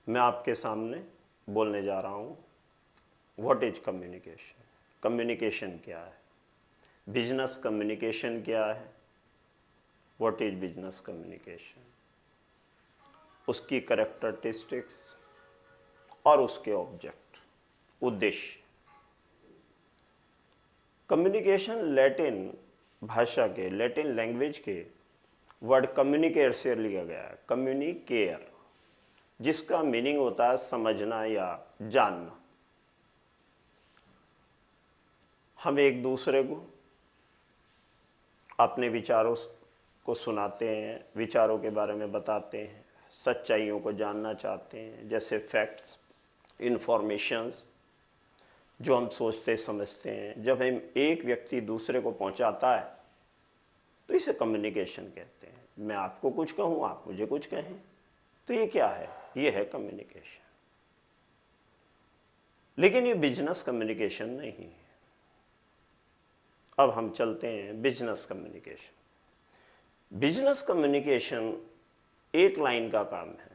मैं आपके सामने बोलने जा रहा हूँ व्हाट इज कम्युनिकेशन। कम्युनिकेशन क्या है, बिजनेस कम्युनिकेशन क्या है, व्हाट इज बिजनेस कम्युनिकेशन, उसकी कैरेक्टरिस्टिक्स और उसके ऑब्जेक्ट, उद्देश्य। कम्युनिकेशन लैटिन भाषा के, लैटिन लैंग्वेज के वर्ड कम्युनिकेट से लिया गया है, कम्युनिकेयर, जिसका मीनिंग होता है समझना या जानना। हम एक दूसरे को अपने विचारों को सुनाते हैं, विचारों के बारे में बताते हैं, सच्चाइयों को जानना चाहते हैं, जैसे फैक्ट्स, इंफॉर्मेशंस जो हम सोचते समझते हैं। जब हम एक व्यक्ति दूसरे को पहुंचाता है तो इसे कम्युनिकेशन कहते हैं। मैं आपको कुछ कहूँ, आप मुझे कुछ कहें, तो ये क्या है, ये है कम्युनिकेशन। लेकिन ये बिजनेस कम्युनिकेशन नहीं है। अब हम चलते हैं बिजनेस कम्युनिकेशन। बिजनेस कम्युनिकेशन एक लाइन का काम है।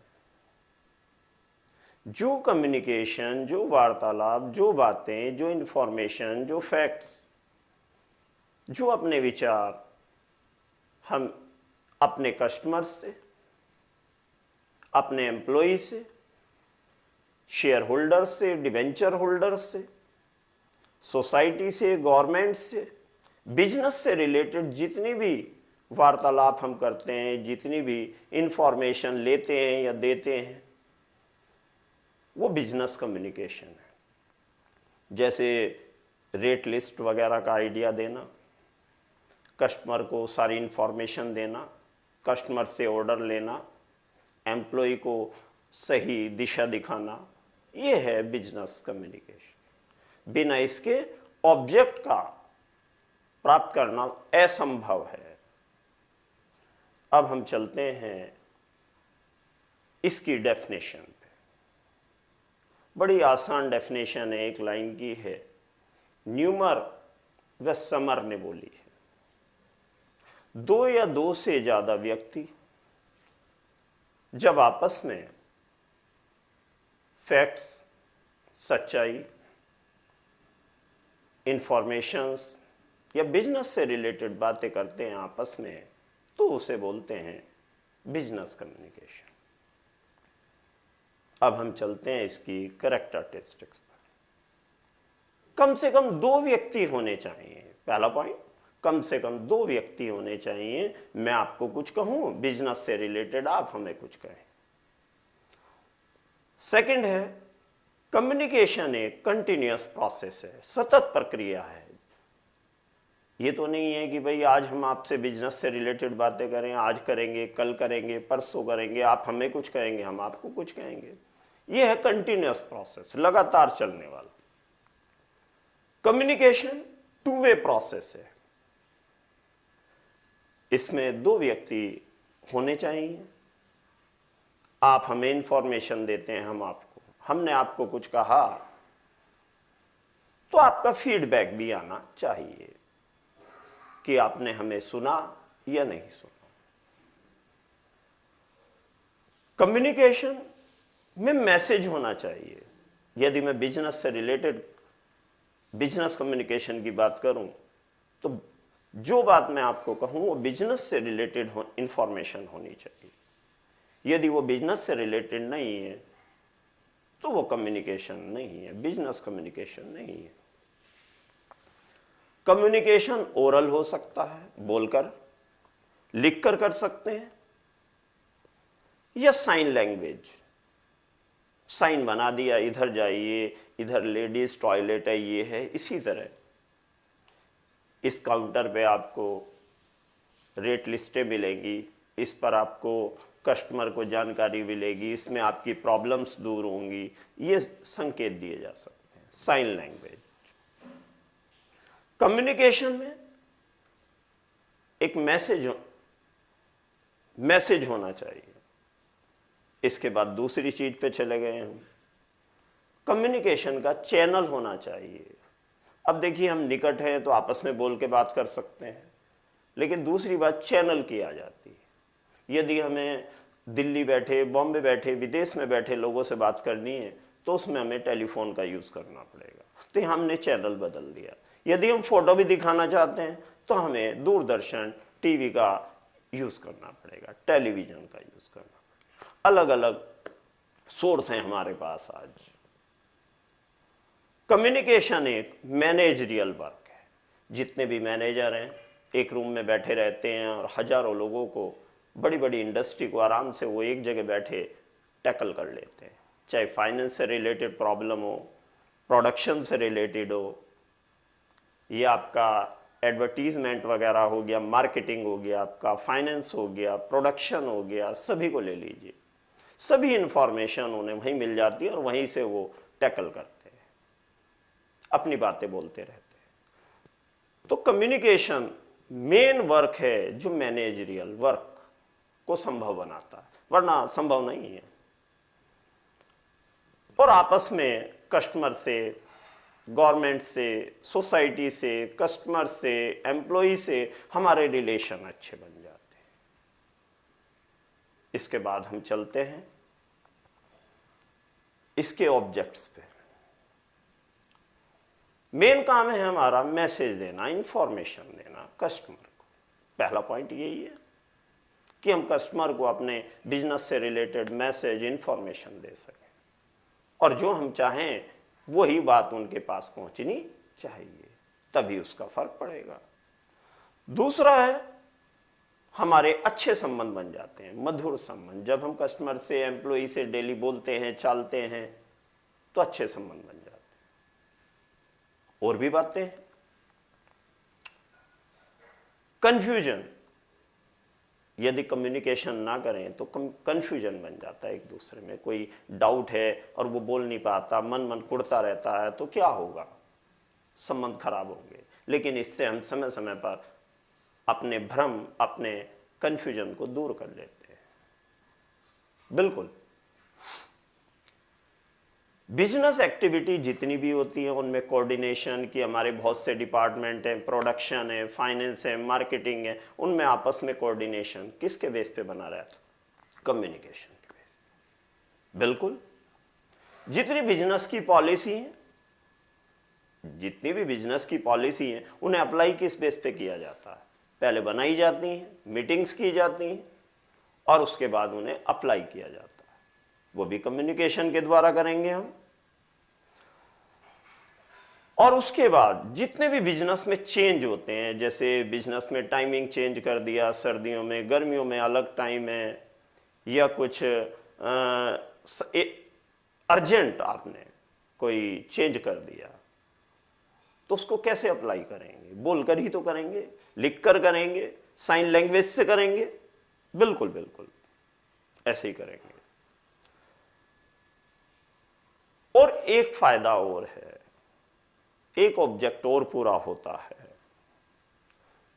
जो कम्युनिकेशन, जो वार्तालाप, जो बातें, जो इंफॉर्मेशन, जो फैक्ट्स, जो अपने विचार हम अपने कस्टमर्स से, अपने एम्प्लॉय से, शेयर होल्डर्स से, डिवेंचर होल्डर्स से, सोसाइटी से, गवर्नमेंट से, बिजनेस से रिलेटेड जितनी भी वार्तालाप हम करते हैं, जितनी भी इंफॉर्मेशन लेते हैं या देते हैं, वो बिजनेस कम्युनिकेशन है। जैसे रेट लिस्ट वगैरह का आइडिया देना, कस्टमर को सारी इंफॉर्मेशन देना, कस्टमर से ऑर्डर लेना, एम्प्लॉय को सही दिशा दिखाना, ये है बिजनेस कम्युनिकेशन। बिना इसके ऑब्जेक्ट का प्राप्त करना असंभव है। अब हम चलते हैं इसकी डेफिनेशन पे। बड़ी आसान डेफिनेशन है, एक लाइन की है, न्यूमर व समर ने बोली है। दो या दो से ज्यादा व्यक्ति जब आपस में फैक्ट्स, सच्चाई, इंफॉर्मेशंस या बिजनेस से रिलेटेड बातें करते हैं आपस में, तो उसे बोलते हैं बिजनेस कम्युनिकेशन। अब हम चलते हैं इसकी कैरेक्टरिस्टिक्स पर। कम से कम दो व्यक्ति होने चाहिए। पहला पॉइंट, कम से कम दो व्यक्ति होने चाहिए। मैं आपको कुछ कहूं बिजनेस से रिलेटेड, आप हमें कुछ कहें। सेकंड है, कम्युनिकेशन एक कंटिन्यूअस प्रोसेस है, सतत प्रक्रिया है। ये तो नहीं है कि भाई आज हम आपसे बिजनेस से रिलेटेड बातें करें, आज करेंगे, कल करेंगे, परसों करेंगे, आप हमें कुछ कहेंगे, हम आपको कुछ कहेंगे। ये है कंटिन्यूअस प्रोसेस, लगातार चलने वाला। कम्युनिकेशन टू वे प्रोसेस है। इसमें दो व्यक्ति होने चाहिए। आप हमें इंफॉर्मेशन देते हैं, हम आपको, हमने आपको कुछ कहा, तो आपका फीडबैक भी आना चाहिए कि आपने हमें सुना या नहीं सुना। कम्युनिकेशन में मैसेज होना चाहिए। यदि मैं बिजनेस से रिलेटेड बिजनेस कम्युनिकेशन की बात करूं, तो जो बात मैं आपको कहूं वो बिजनेस से रिलेटेड इंफॉर्मेशन होनी चाहिए। यदि वो बिजनेस से रिलेटेड नहीं है तो वो कम्युनिकेशन नहीं है, बिजनेस कम्युनिकेशन नहीं है। कम्युनिकेशन ओरल हो सकता है, बोलकर, लिखकर कर सकते हैं, या साइन लैंग्वेज, साइन बना दिया, इधर जाइए, इधर लेडीज टॉयलेट है, ये है। इसी तरह इस काउंटर पे आपको रेट लिस्टें मिलेंगी, इस पर आपको कस्टमर को जानकारी मिलेगी, इसमें आपकी प्रॉब्लम्स दूर होंगी, ये संकेत दिए जा सकते हैं, साइन लैंग्वेज। कम्युनिकेशन में एक मैसेज होना चाहिए। इसके बाद दूसरी चीज पे चले गए हम, कम्युनिकेशन का चैनल होना चाहिए। अब देखिए, हम निकट हैं तो आपस में बोल के बात कर सकते हैं, लेकिन दूसरी बात चैनल की आ जाती है। यदि हमें दिल्ली बैठे, बॉम्बे बैठे, विदेश में बैठे लोगों से बात करनी है तो उसमें हमें टेलीफोन का यूज़ करना पड़ेगा। तो यहाँ हमने चैनल बदल दिया। यदि हम फोटो भी दिखाना चाहते हैं तो हमें दूरदर्शन, टीवी का यूज़ करना पड़ेगा, टेलीविज़न का यूज़ करना पड़ेगा। अलग अलग सोर्स हैं हमारे पास आज। कम्युनिकेशन एक मैनेजरियल वर्क है। जितने भी मैनेजर हैं एक रूम में बैठे रहते हैं और हजारों लोगों को, बड़ी बड़ी इंडस्ट्री को आराम से वो एक जगह बैठे टैकल कर लेते हैं। चाहे फाइनेंस से रिलेटेड प्रॉब्लम हो, प्रोडक्शन से रिलेटेड हो, या आपका एडवर्टीजमेंट वगैरह हो गया, मार्केटिंग हो गया, आपका फाइनेंस हो गया, प्रोडक्शन हो गया, सभी को ले लीजिए। सभी इंफॉर्मेशन उन्हें वहीं मिल जाती है और वहीं से वो टैकल करते हैं, अपनी बातें बोलते रहते हैं। तो कम्युनिकेशन मेन वर्क है जो मैनेजरियल वर्क को संभव बनाता है, वरना संभव नहीं है। और आपस में कस्टमर से, गवर्नमेंट से, सोसाइटी से, कस्टमर से, एम्प्लॉय से हमारे रिलेशन अच्छे बन जाते हैं। इसके बाद हम चलते हैं इसके ऑब्जेक्ट्स पे। मेन काम है हमारा मैसेज देना, इंफॉर्मेशन देना कस्टमर को। पहला पॉइंट यही है कि हम कस्टमर को अपने बिजनेस से रिलेटेड मैसेज, इंफॉर्मेशन दे सकें और जो हम चाहें वही बात उनके पास पहुंचनी चाहिए, तभी उसका फर्क पड़ेगा। दूसरा है हमारे अच्छे संबंध बन जाते हैं, मधुर संबंध। जब हम कस्टमर से, एम्प्लॉय से डेली बोलते हैं, चालते हैं तो अच्छे संबंध बन जाते हैं। और भी बातें हैं। कंफ्यूजन, यदि कम्युनिकेशन ना करें तो कंफ्यूजन बन जाता है। एक दूसरे में कोई डाउट है और वो बोल नहीं पाता, मन कुड़ता रहता है, तो क्या होगा? संबंध खराब होंगे। लेकिन इससे हम समय समय पर अपने भ्रम, अपने कंफ्यूजन को दूर कर लेते हैं। बिल्कुल, बिजनेस एक्टिविटी जितनी भी होती है उनमें कोऑर्डिनेशन की हमारे बहुत से डिपार्टमेंट हैं, प्रोडक्शन है, फाइनेंस है, मार्केटिंग है, उनमें आपस में कोऑर्डिनेशन किसके बेस पे बना रहता? कम्युनिकेशन के बेस पे। बिल्कुल, जितनी बिजनेस की पॉलिसी है, जितनी भी बिजनेस की पॉलिसी है उन्हें अप्लाई किस बेस पे किया जाता है? पहले बनाई जाती हैं, मीटिंग्स की जाती हैं और उसके बाद उन्हें अप्लाई किया जाता है। वो भी कम्युनिकेशन के द्वारा करेंगे हम। और उसके बाद जितने भी बिजनेस में चेंज होते हैं, जैसे बिजनेस में टाइमिंग चेंज कर दिया, सर्दियों में, गर्मियों में अलग टाइम है, या कुछ अर्जेंट आपने कोई चेंज कर दिया, तो उसको कैसे अप्लाई करेंगे? बोलकर ही तो करेंगे, लिखकर करेंगे, साइन लैंग्वेज से करेंगे? बिल्कुल बिल्कुल ऐसे ही करेंगे। और एक फायदा और है, एक ऑब्जेक्ट और पूरा होता है,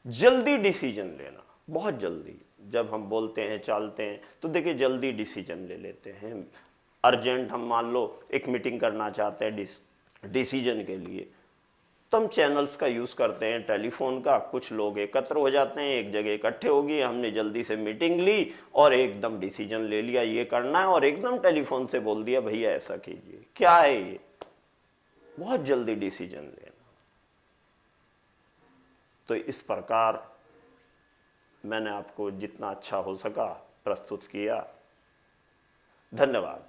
जल्दी डिसीजन लेना। बहुत जल्दी जब हम बोलते हैं, चालते हैं तो देखिए जल्दी डिसीजन ले लेते हैं। अर्जेंट हम मान लो एक मीटिंग करना चाहते हैं डिसीजन के लिए, तो हम चैनल्स का यूज़ करते हैं, टेलीफोन का। कुछ लोग एकत्र हो जाते हैं, एक जगह इकट्ठे हो गए, हमने जल्दी से मीटिंग ली और एकदम डिसीजन ले लिया ये करना है, और एकदम टेलीफोन से बोल दिया भैया ऐसा कीजिए। क्या है ये? बहुत जल्दी डिसीजन लेना। तो इस प्रकार मैंने आपको जितना अच्छा हो सका प्रस्तुत किया। धन्यवाद।